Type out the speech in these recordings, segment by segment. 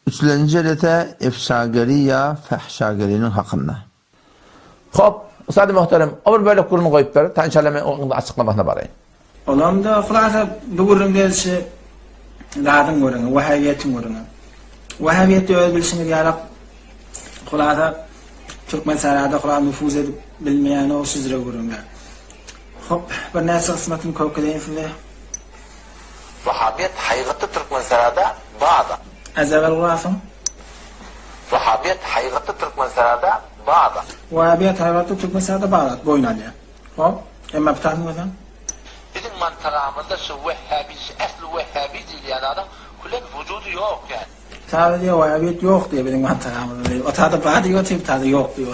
Üçüncü elete efşageriya fehşagerinin hakkında. Hop, Ustad-ı Muhterem, o böyle kurunu koyup ver, tanışalım onun açıklamasına barayım. Olam da xulasa bu gurun dersi ladın gurunu, vahhabiyetin gurunu. Vahhabiyeti öz bilişini diyerek xulasa Türkmen sarayda xulasa nüfuz edip bilmeyeni o sizre gurunu. Hop, bir nesi kısmetini kovkeleyin size. Vahhabiyet haygıtı Türkmen sarayda bağda. Az evvel xulasa. Vahhabiyet haygıtı Türkmen sarayda bağda. Vahhabiyet hayvatı Türkmen sarayda bağlat, boyun alıyor. Hop, emma bıtadın mı sen? Bizim mantıramızda şu Vehhabi, aslı Vehhabi değil yani adam, kullen vücudu yok yani. Sadece vahhabiyet yok diye benim mantıramızda diyor. O tadı bağ diyor, tip tadı yok diyor.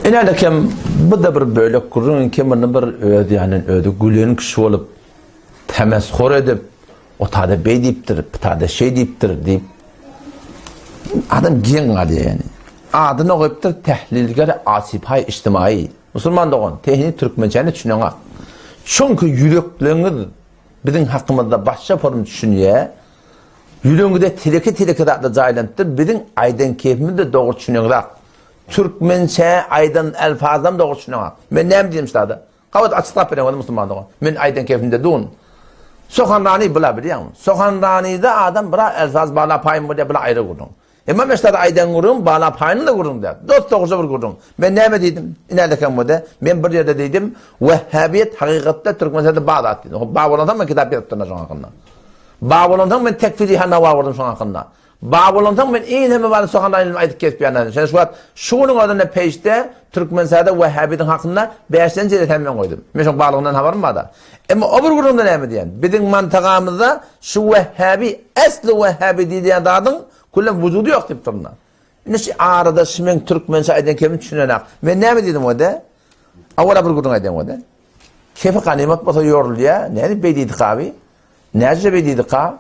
İnanın kim bu da bir böyle kurun kim bir ödü yani ödü gülen kişi olup temeshur edip o tadı bey deyiptir, tadı şey deyiptir deyip adam giyin alıyor yani. Adını koyuptur tehlilgari asiphay içtimai. Müslüman doğun, tehni Türkmençeni düşünüyor. Çünkü yürekleriniz bizim hakkımızda başka form düşünüyor. Yüreğinizde tileki da caylantıdır. Bizim aydan keyfimiz de doğru düşünüyorlar. Türkmençe aydan elfazdan doğru düşünüyorlar. Ben ne diyeyim işte? Kavat açıklayıp veriyorum Müslüman doğun. Ben aydan keyfimde doğun. Sokan Rani bila biliyor musun? Sokan Rani'de adam bırak elfaz bağla payın bu diye bila ayrı kurdum. Ama mesela aydan kurun, bağla payını da kurun der. Dost doğrusu bir kurun. Ben ne dedim? İnerken bu de. Ben bir yerde dedim. Vehhabiyet hakikatte Türkmence'de Bağdat dedim. Bağbolan'dan ben kitap yaptım şu hakkında. Bağbolan'dan ben tekfiri hanna vardım şu hakkında. Bağbolan'dan ben iyi hemen var sokanda ilim ayet kesbiyanlar. Sen şu at şunun adına peşte Türkmence'de Vehhabiyet'in hakkında 5'ten celde ben koydum. Mesela bağlığından haberim var da. Ama öbür kurumda ne diyen? Bizim mantıkamızda şu Vehhabi, aslı Vehhabi diyen adamın kullen vücudu yok deyip durumda. Nasıl arada şimen Türkmense aydan kemin düşünerek. Ben ne mi dedim o da? Avvala bir kurun aydan o da. Kefi kanimat basa yoruluyor. Ne beydiydik abi? Nece beydiydik abi?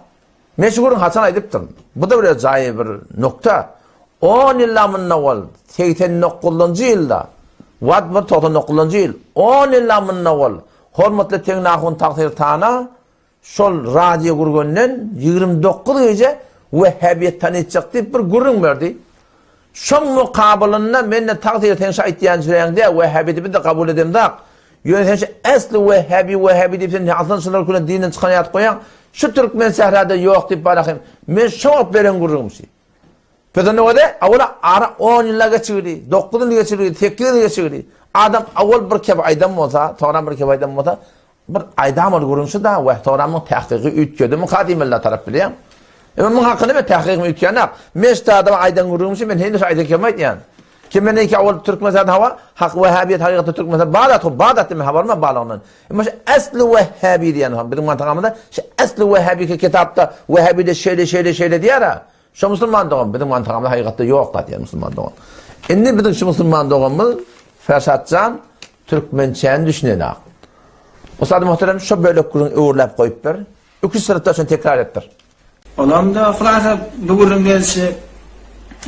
Meşgurun Hasan aydıp durun. Bu da böyle zayıf bir nokta. 10 yıllamın naval. 89. yılda. Vat bir 99. yıl. 10 yıllamın naval. Hormatlı tengnahun takdir tana. Şol radyo kurgunun 29 gece Vehhabiyet tanıyacak deyip bir gurun verdi. Son mukabalında benimle takdir tenşa ihtiyan süreyen diye Vehhabiyeti de kabul edeyim de yönetenşe aslı Vehhabi deyip sen Hasan Sınır Kulü'nün dininden çıkan hayat koyan şu Türkmen sehrada yok deyip bırakayım. Ben şok veren gurun şey. Peki ne oldu? Avvala ara 10 yıla geçirdi, 9 yıla geçirdi, 8 yıla geçirdi. Adam avval bir keb aydan olsa, sonra bir keb aydan olsa bir aydan mı gurunsa da ve toramın tahkiki ütködü mukadimella taraf biliyor. Bunun hakkında ben tahkik mi ütkenak? Mesela adam aydan gurulmuşum ben henüz aydan kemaydı yani. Kimene ki avval Türkmen'den hava hak Vehhabiyet hakikati Türkmen'den Bağdat mi haber mi bağlanan? Ama aslı Vehhabi diyen bizim mantıkamızda aslı Vehhabi ki kitapta Vehhabi'de şeyle diyor ya. Şu Müslüman doğum bizim mantıkamızda hakikatte yok da diyor Müslüman doğum. Şimdi bizim şu Müslüman doğumumuz fesatcan Türkmençe'ni düşünenak. Ustad-ı Muhterem şu böyle kurun uğurlap koyup ver. 2 sınıfta sonra tekrar ettir. Olam da xulasa bu gurun dersi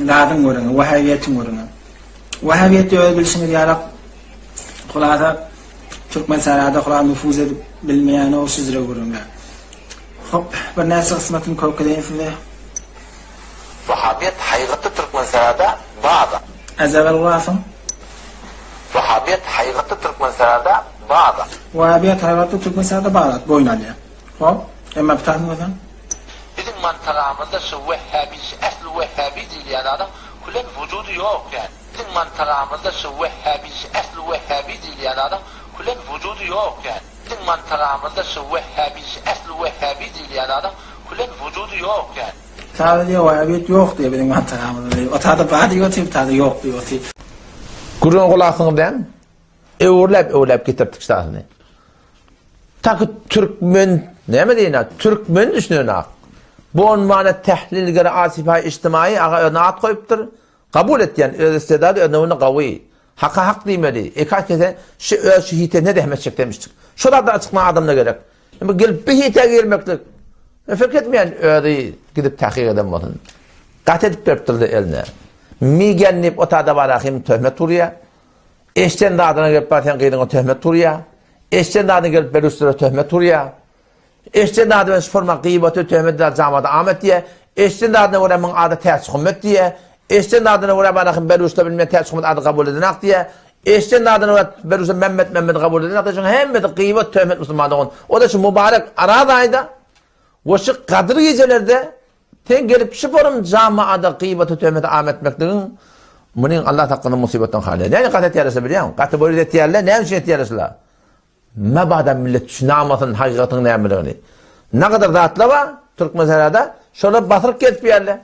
ladın gurunu, vahhabiyetin gurunu. Vahhabiyeti öz bilişini diyerek xulasa Türkmen sarayda xulasa nüfuz edip bilmeyeni o sizre gurunu. Hop, bir nesi kısmetini kovkeleyin size. Vahhabiyet haygıtı Türkmen sarayda bağda. Az evvel xulasa. Vahhabiyet haygıtı Türkmen sarayda bağda. Vahhabiyet hayvatı Türkmen sarayda bağlat, boyun alıyor. Hop, emma bıtadın mı sen? Bizim mantıramızda şu Vehhabi, aslı Vehhabi değil yani adam, kullen vücudu yok yani. Bizim mantıramızda şu Vehhabi, aslı Vehhabi değil yani adam, kullen vücudu yok yani. Bizim mantıramızda şu Vehhabi, aslı Vehhabi değil yani adam, kullen vücudu yok yani. Sadece vahhabiyet yok diye benim mantıkamızda diyor. O tadı bağ diyor, tip tadı yok diyor. Kurun kulağından öğürlep getirdik şahını. Takı Türkmen, ne mi diyeyim? Türkmen düşünüyor. Bu onmanı tehlilgari asiphay içtimai naat koyuptur. Kabul et yani istidadı önüne kavi. Hak demeli. Kaç kese şu hite ne demek demiştik. Şurada açıklama adamına gerek. Ama gelip bir hite gelmeklik. Fark etmeyen öyle gidip tahkik edemedin. Kat edip verptirdi eline. Mi gelip o tada varakim töhmet turuya. Eşten dağdına gelip baten kıydığına töhmet turuya. Eşten dağdına gelip berüstüre töhmet turuya. Eşten dağdına forma gıybeti töhmet zamada Ahmet diye Eşten adına göre men adı ters hükmet diye. Eşten adına göre bana beruşta bilme ters hükmet adı kabul edinak diye. Eşten adına göre beruşta Mehmet kabul edinak diye. Hem de gıybet töhmet Müslümanlığın. O da şu mübarek arada ayda. O şu Kadir gecelerde ten gelip şıforum camiada gıybet töhmet ametmekliğin. Bunun Allah hakkında musibetten hali. Ne katet yarısı biliyor musun? Katı böyle etiyerler, ne için etiyerler? Mebada millet şunamasın hakikatin ne emriğini. Ne kadar dağıtla var Türk meselada? Şöyle batırıp gelip yerler.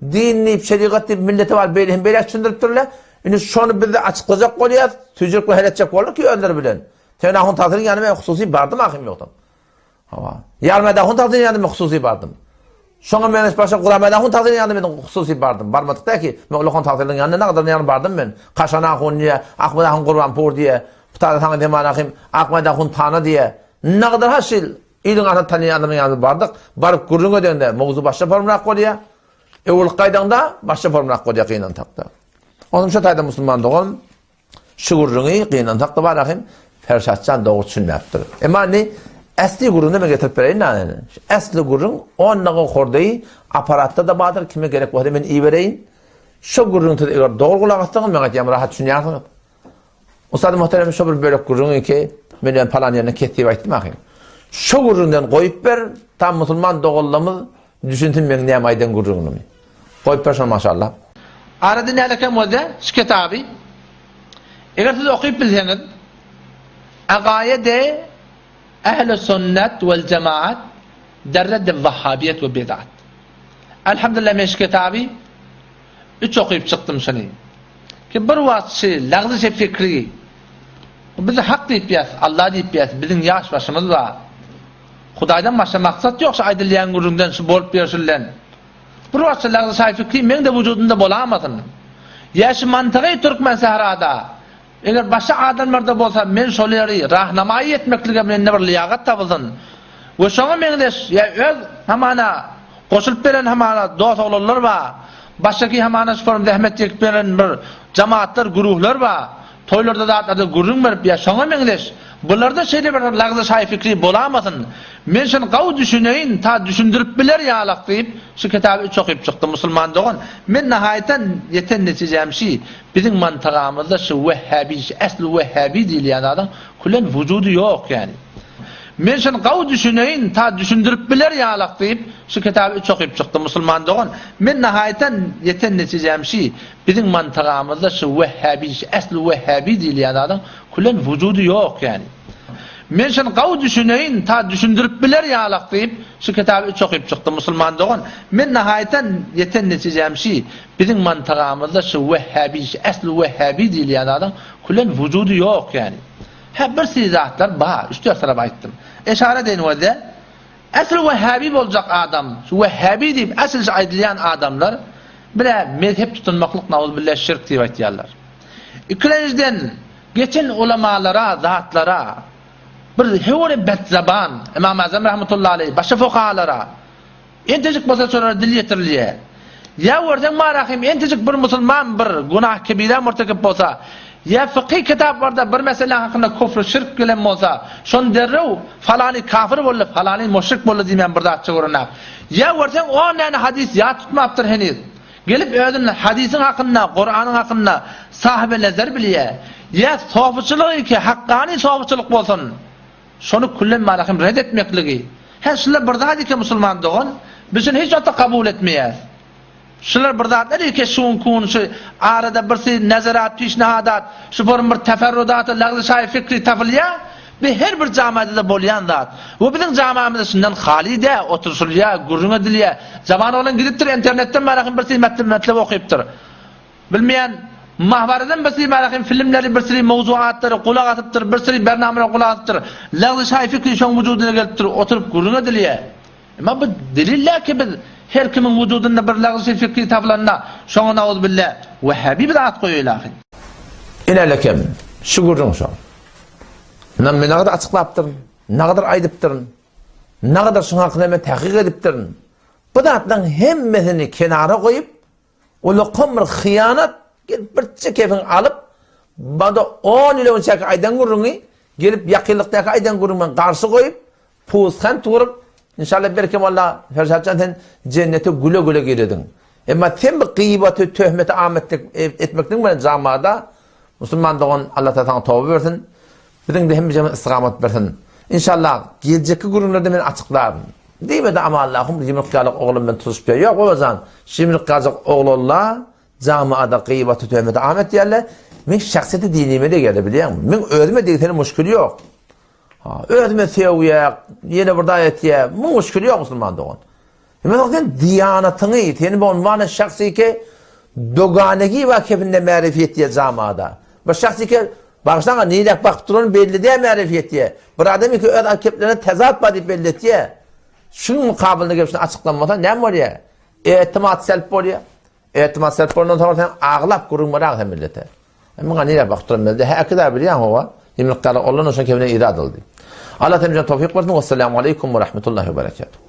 Dinli, şeriat deyip milleti var, beyliğin beylik çındırıp dururlar. Yani şunu bir de açıklayacak oluyor, tücürük ve heletecek olur ki öldür bilen. Sen ahun tatırın yanıma hususi bardım ahim yoktum. Yarmada ahun tatırın yanıma hususi bardım. Şoňa men başa Guramada hun taqdirin ýanynda men hususy bardım. Barmadykda ki, men ulaqan taqdirin ýanynda ne kadar ýany bardım men. Qaşana hun diye, Ahmada hun Gurbanpur diye, Putada taňa demanahym, Ahmada hun tana diye. Ne kadar haşil ilin ana tanıyan ýanynda bardyk. Baryp gurrun ödende, mowzu başa formrak bolýar. Ul qaydanda başa formrak bolýar gynan taqda. Onuň şu taýda musulman dogum, şu gurruny gynan taqda barahym, ferşatçan dogu düşünmäpdir. Emani Asli gurunu me getirip bereyin nane. Asli gurun onnağı kordeyi aparatta da badır kime gerek var men iyi vereyim. Şu gurun da eğer doğru kulak atsan men gatiyam rahat düşünýärsiň. Ustad muhterem şu bir bölek gurun ki men falan yerine ketip aýtdym ahim. Şu gurundan goýup ber tam musulman dogullamy düşündüm men näme aýdan gurunumy. Goýup berşen maşallah. Arada ne alakam oldu? Şu kitabı. Eğer siz okuyup bilseniz, Aqaide Ehl-i Sünnet vel Cemaat derred Vahhabiyet ve Bid'at. Elhamdülillah men şu kitabı 3 okuyup çıktım şunu. Ki bir wagt lagzy fikri. Biz hak diýip ýas, Allah diýip ýas, biziň ýaş başymyz var. Hudaýdan başga maksat ýok şu aýdylýan gurundan şu bolup berşilen. Bir wagt lagzy fikri men de wujudunda bolamazyn. Ýaşy mantygy Türkmen sahrada. Eger başga adamlarda bolsa men şolary rahnamaý etmeklige bilen bir liýagat tapylsyn. We şoňa meňdeş ýa öz hamana goşulyp beren hamana dost olanlar bar. Başgaky hamana şoň zähmet çekip beren bir jamaatlar, guruhlar bar. Toýlarda da gurrun berip ýa şoňa meňdeş bularda şeýle bir lagzy şaý fikri bolamasyn. Men şonu gaw düşüneýin, ta düşündirip biler ýalak diýip şu kitaby okuyup çykdym musulman dogan. Men nahaýatan ýeten netijem biziň mantagamyzda şu Wahhabi, asly Wahhabi diýilýän adam kulen wujudy ýok ýani. Men şonu gaw düşüneýin, ta düşündirip biler ýalak diýip şu kitaby okuyup çykdym musulman dogan. Men nahaýatan ýeten netijem biziň mantagamyzda şu Wahhabi, asly Wahhabi diýilýän adam kulen wujudy ýok ýani. Men şonu gaw düşüneýin, ta düşündirip biler ýalak diýip şu kitaby okuyup çykdym musulman dogan. Men nahaýatan ýeten netijem biziň mantagamyzda şu Wahhabi, asly Wahhabi diýilýän adam kulen wujudy ýok ýani. Hep bir sizatlar bar, 3-4 tarap aýtdym. Eşare edin wede. Asly Wahhabi boljak adam, şu Wahhabi diýip asly aýdylýan adamlar bile mezhep tutunmaklyk nawuz billah şirk diýip aýtýarlar. Ikinciden geçen ulamalara, zatlara bir hewre betzaban İmam Azam rahmetullahi aleyh başa fuqahalara entejik bolsa sorar dil ýetirilýär. Ya wurdan marahim entejik bir musulman bir günah kebira murtakip bolsa ya fiqh kitaplarda bir mesele hakynda kufr şirk bilen bolsa şon derrew falany kafir boldy falany müşrik boldy diýmen bir zat çygyrnak. Ya wurdan o näme hadis ýa tutmapdyr heniz. Gelip özüň hadisin hakynda, Qur'anyň hakynda sahibi nazar bilýär. Ya sofçylyk ki haqqany sofçylyk bolsun. Şonu kullen marahim red etmekligi. Her şular bir zat ki musulman dogan, bizim hiç ata kabul etmeýär. Şular bir zat ki şun kun şu arada bir nazarat, pişnahadat, şu bir teferrudat, lagzy şaý fikri tapylýar. Ve her bir camiada da bolýan zat. Bu bizim camiamyzda şundan halide otursulýar, gurrun edilýär. Zaman olan gidipdir internetden marahim bir metlep okuyupdyr. Bilmeýän mahbaradan bir marahim filmleri, bir mowzuatlary kulak atypdyr, bir bernameler kulak atypdyr. Lagzy şaý fikri şoň wujudyna gelipdir, oturup gurrun edilýär. Ama bu deliller ki biz her kimin wujudunda bir lagzy fikri tapylanda şoňa nawuz billah Wahhabi bidat goýýarlar. İnelekem şu gurrun şoň. Ne kadar açıklayıptırın, ne kadar aydıptırın, ne kadar şun hakkında hemen tahkik ediptırın. Bu da atlan hemmesini kenara koyup, o komur hıyanat, gelip bir çekefin alıp, bana 10 ile 10 aydan gurrunu, gelip yakıllıktaki aydan gurrunu karşı koyup, puzkan tuğurup, İnşallah belki valla Ferşatcan sen cennete güle güle girdin. Ama sen bir gıybeti, töhmeti, ahmet etmekten böyle camada Müslüman doğan Allah Teala tövbe versin. Bizim de hem cemaat istikamet versin. İnşallah gelecek günlerde ben açıklarım. Değil mi de ama Allah'ım 20 yıllık oğlum ben tutuşup yok o zaman. Şimdi kazık oğlunla camiada gıybeti, töhmeti, ahmet yerler. Men şahsiyeti dinime de geldi biliyor musun? Men öğrenme deytenin müşkülü yok. Öğretme seviye, yine burada etiye, bu müşkülü yok Müslüman doğan. Mesela diyanatını yeni bu unvanı şahsi ki doganegi vakfinde marifiyet diye zamada. Bu şahsi ki başlanga neylik baktırın belli diye marifiyet diye. Bir adamı ki öyle akiplerine tezat badi belli diye. Şunun mukabilinde gelişini açıklanmadan ne var ya? Etimat selp oluyor. Etimat selp olduğundan sonra ağlap kurulmadan hem millete. Ama neylik baktırın belli. Hakikaten biliyor musun o? Yemlikleri olan o şekilde irad oldu. Allah temizden tevfik versin. Vesselamu aleyküm ve rahmetullahi ve berekatuhu.